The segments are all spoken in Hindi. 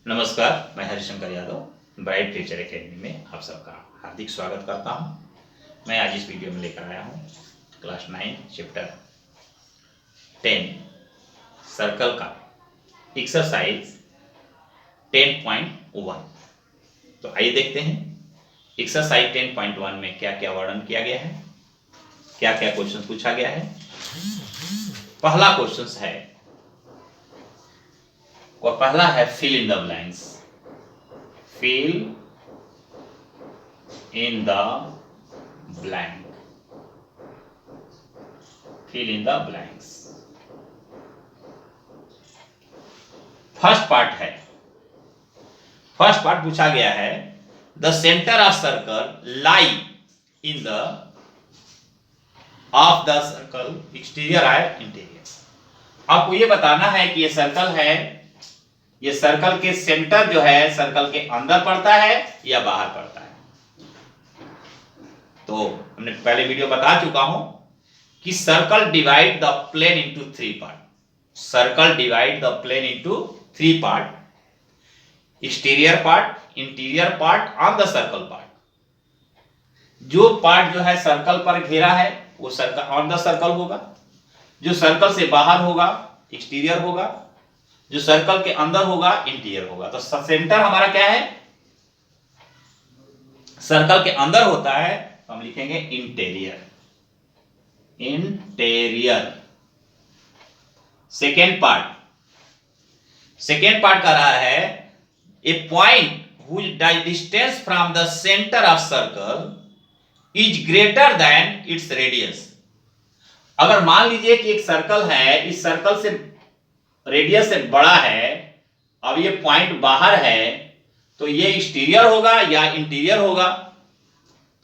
नमस्कार, मैं Harishankar Yadav bright future academy में आप सबका हार्दिक स्वागत करता हूं। मैं आज इस वीडियो में लेकर आया हूं क्लास 9 चैप्टर 10 सर्कल का एक्सरसाइज 10.1। तो आइए देखते हैं एक्सरसाइज 10.1 में क्या क्या वर्णन किया गया है, क्या क्या क्वेश्चन पूछा गया है। पहला क्वेश्चन है और पहला है fill in the blanks. Fill in the blank. Fill in the blanks. First part पूछा गया है the centre of circle lie in the of the circle exterior और इंटीरियर। आपको ये बताना है कि ये सर्कल है, ये सर्कल के सेंटर जो है सर्कल के अंदर पड़ता है या बाहर पड़ता है। तो हमने पहले वीडियो बता चुका हूं कि circle divide the plane into 3 part. Circle divide the plane into 3 part, exterior part, interior part on the circle part. जो पार्ट जो है सर्कल पर घेरा है वो सर्कल ऑन द सर्कल होगा, जो सर्कल से बाहर होगा एक्सटीरियर होगा, जो सर्कल के अंदर होगा इंटीरियर होगा। तो सेंटर हमारा क्या है, सर्कल के अंदर होता है तो हम लिखेंगे इंटीरियर। इंटीरियर। सेकेंड पार्ट कह रहा है a point which distance from the centre of circle is greater than its radius. अगर मान लीजिए कि एक सर्कल है, इस सर्कल से रेडियस से बड़ा है, अब ये पॉइंट बाहर है, तो ये एक्सटीरियर होगा या इंटीरियर होगा?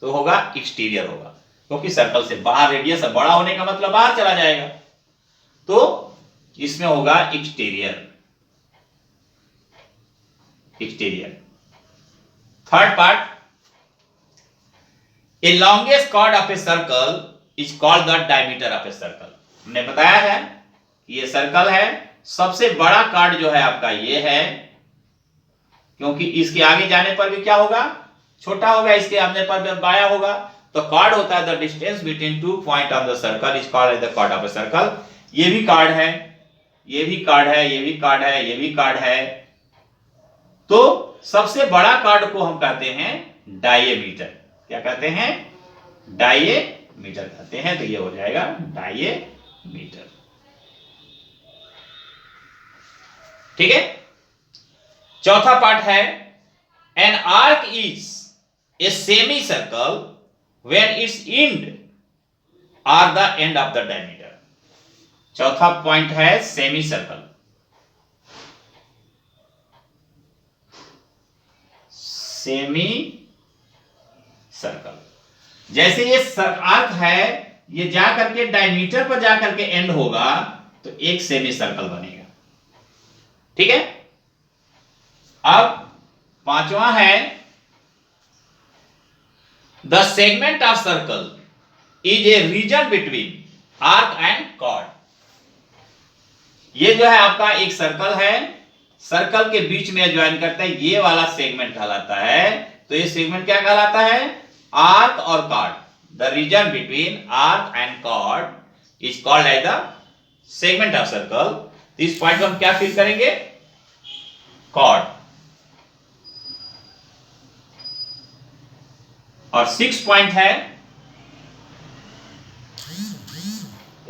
तो होगा एक्सटीरियर होगा, क्योंकि सर्कल से बाहर रेडियस से बड़ा होने का मतलब बाहर चला जाएगा, तो इसमें होगा exterior. Third part, A longest chord of a circle is called the diameter of a circle. हमने बताया है ये सर्कल है, सबसे बड़ा कार्ड जो है आपका ये है, क्योंकि इसके आगे जाने पर भी क्या होगा, छोटा होगा, इसके आने पर भी बड़ा होगा। तो कार्ड होता है the distance between 2 point of the circle is called the card of a circle. ये भी कार्ड है, ये भी कार्ड है, ये भी कार्ड है, ये भी कार्ड है। तो सबसे बड़ा कार्ड को हम कहते हैं डायमीटर। क्या कहते हैं? डायमीटर कहते हैं। तो ये हो जाएगा डायमीटर। ठीक है। चौथा पार्ट है an arc is a semicircle when its end are the end of the diameter. चौथा पॉइंट है सेमी सर्कल। सेमी सर्कल जैसे ये आर्क है, ये जा करके डायमीटर पर जा करके एंड होगा तो एक सेमी सर्कल बनेगा। ठीक है। अब पांचवा है the segment of circle is A reason between arc and cord. ये जो है आपका एक सर्कल है, सर्कल के बीच में ज्वाइन करता है, ये वाला सेगमेंट कहलाता है। तो ये सेगमेंट क्या कहलाता है? आर्क और chord. The region between arc and chord is called as the segment of circle. इस पॉइंट को हम क्या फिल करेंगे? कॉर्ड। और 6 पॉइंट है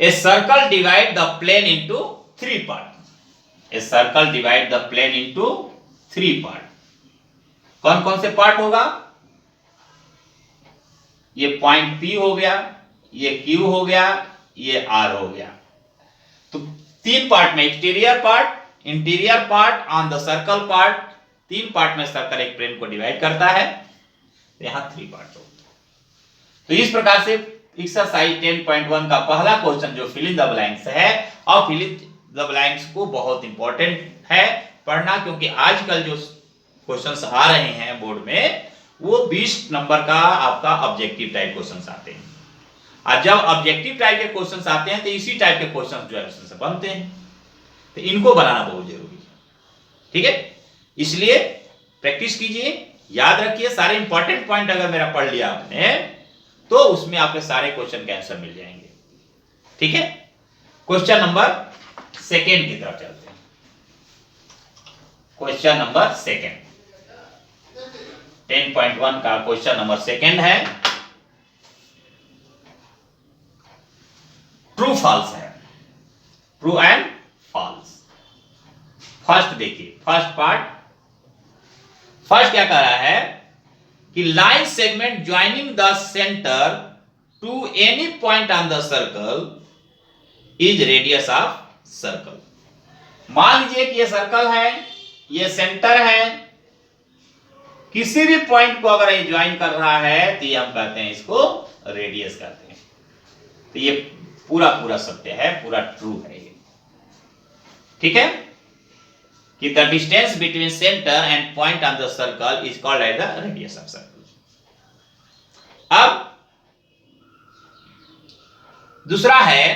a circle divide the plane into 3 part. A circle divide the plane into 3 part. कौन कौन से पार्ट होगा? ये पॉइंट P हो गया, ये Q हो गया, ये R हो गया। तो 3 पार्ट में exterior part, interior part on the circle part, 3 part में सर्कल एक प्लेन को डिवाइड करता है। तो यहां 3 पार्ट हो। तो इस प्रकार से एक्सरसाइज 10.1 का पहला क्वेश्चन जो फिल इन द ब्लैंक्स है, और फिल इन द ब्लैंक्स को बहुत इंपॉर्टेंट है पढ़ना, क्योंकि आजकल जो क्वेश्चंस आ रहे हैं बोर्ड में वो 20 नंबर का आपका ऑब्जेक्टिव टाइप क्वेश्चंस आते हैं। और जब ऑब्जेक्टिव टाइप के क्वेश्चंस आते हैं तो इसी टाइप के क्वेश्चंस जो है उससे बनते हैं। तो इनको बनाना बहुत जरूरी है। ठीक है। इसलिए प्रैक्टिस कीजिए, याद रखिए, सारे इंपॉर्टेंट पॉइंट अगर मेरा पढ़ लिया आपने तो उसमें आपके सारे क्वेश्चन के आंसर मिल जाएंगे। ठीक है, क्वेश्चन नंबर सेकेंड की तरफ चलते हैं। क्वेश्चन नंबर सेकेंड 10.1 का क्वेश्चन नंबर सेकेंड है, ट्रू फॉल्स है, ट्रू एंड फॉल्स। फर्स्ट देखिए, फर्स्ट पार्ट, फर्स्ट क्या कह रहा है कि line segment joining the centre to any point on the circle is radius of circle. मान लीजिए कि ये सर्कल है, ये सेंटर है, किसी भी पॉइंट को अगर ये ज्वाइन कर रहा है तो ये हम कहते हैं इसको रेडियस कहते हैं। तो ये पूरा पूरा सत्य है, पूरा ट्रू है ये। ठीक है, कि the distance between centre and point on the circle is called as the radius of circle. अब दूसरा है,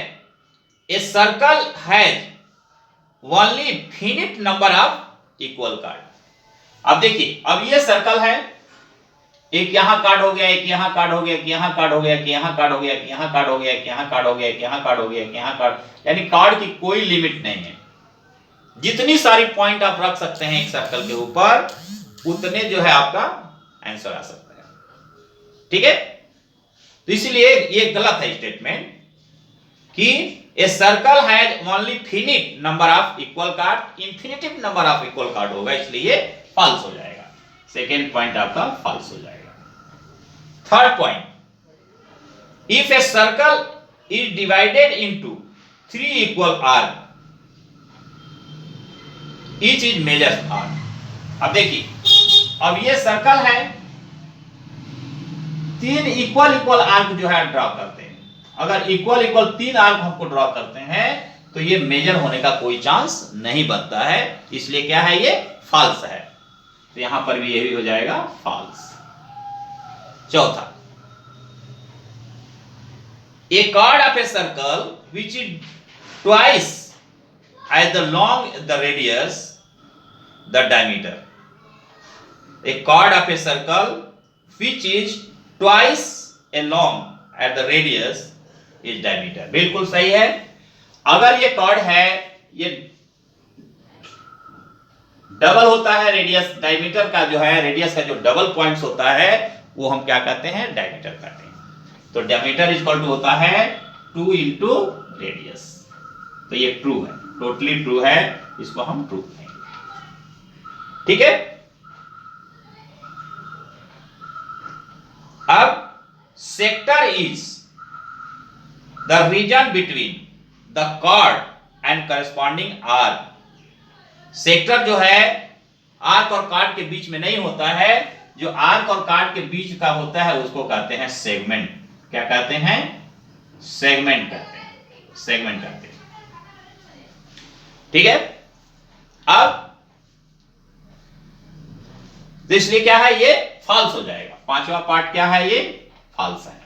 a circle has only finite number of equal card. अब देखिए, अब ये सर्कल है, एक यहां कार्ड हो गया, एक यहां कार्ड हो गया, एक यहां कार्ड हो गया, एक यहां कार्ड हो गया, एक यहां कार्ड हो गया, एक यहां कार्ड हो गया, एक यहां कार्ड हो गया, एक यहां कार्ड, यानी कार्ड की कोई लिमिट नहीं है। जितनी सारी पॉइंट आप रख सकते हैं एक सर्कल के ऊपर, उतने जो है आपका आंसर आ सकता है। ठीक है, तो इसलिए ये गलत है स्टेटमेंट कि ए circle has only finite number of equal card, infinitive number of equal card होगा, इसलिए फॉल्स हो जाएगा। सेकेंड पॉइंट आपका फॉल्स हो जाएगा। Third point, if a circle is divided into 3 equal arc, each is major arc. अब देखिए, अब ये सर्कल है, 3 इक्वल इक्वल आर्क जो है ड्रॉ करते हैं। अगर इक्वल इक्वल 3 आर्क हमको ड्रॉ करते हैं तो ये मेजर होने का कोई चांस नहीं बनता है, इसलिए क्या है, ये फॉल्स है। तो यहां पर भी ये भी हो जाएगा फॉल्स। चौथा, a chord of a circle which is twice as the long the radius the diameter. A chord of a circle which is twice a long at the radius is diameter. बिल्कुल सही है। अगर ये कार्ड है, ये डबल होता है रेडियस, डायमीटर का जो है, रेडियस का जो डबल पॉइंट्स होता है वो हम क्या कहते हैं, डायमीटर कहते हैं। तो डायमीटर इक्वल टू होता है 2 इंटू रेडियस। तो ये ट्रू है, टोटली ट्रू है, इसको हम ट्रू कहेंगे। ठीक है, अब sector is the region between the card and corresponding arc. Sector जो है आर्क और कार्ड के बीच में नहीं होता है, जो आर्क और कार्ड के बीच का होता है उसको कहते हैं सेगमेंट। क्या कहते हैं, सेगमेंट कहते हैं, सेगमेंट कहते हैं। ठीक है, अब तो इसलिए क्या है, ये फॉल्स हो जाएगा। पांचवा पार्ट क्या है, ये फॉल्स है।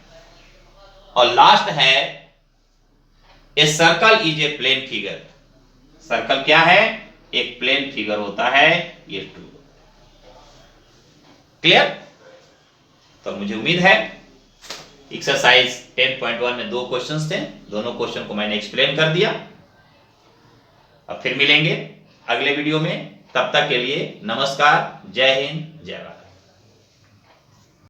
और लास्ट है, a circle is a plane figure. Circle क्या है, एक प्लेन फिगर होता है, ये ट्रू। क्लियर? तो मुझे उम्मीद है एक्सरसाइज 10.1 में 2 क्वेश्चंस थे, दोनों क्वेश्चन को मैंने एक्सप्लेन कर दिया। अब फिर मिलेंगे अगले वीडियो में, तब तक के लिए नमस्कार, जय हिंद, जय भारत।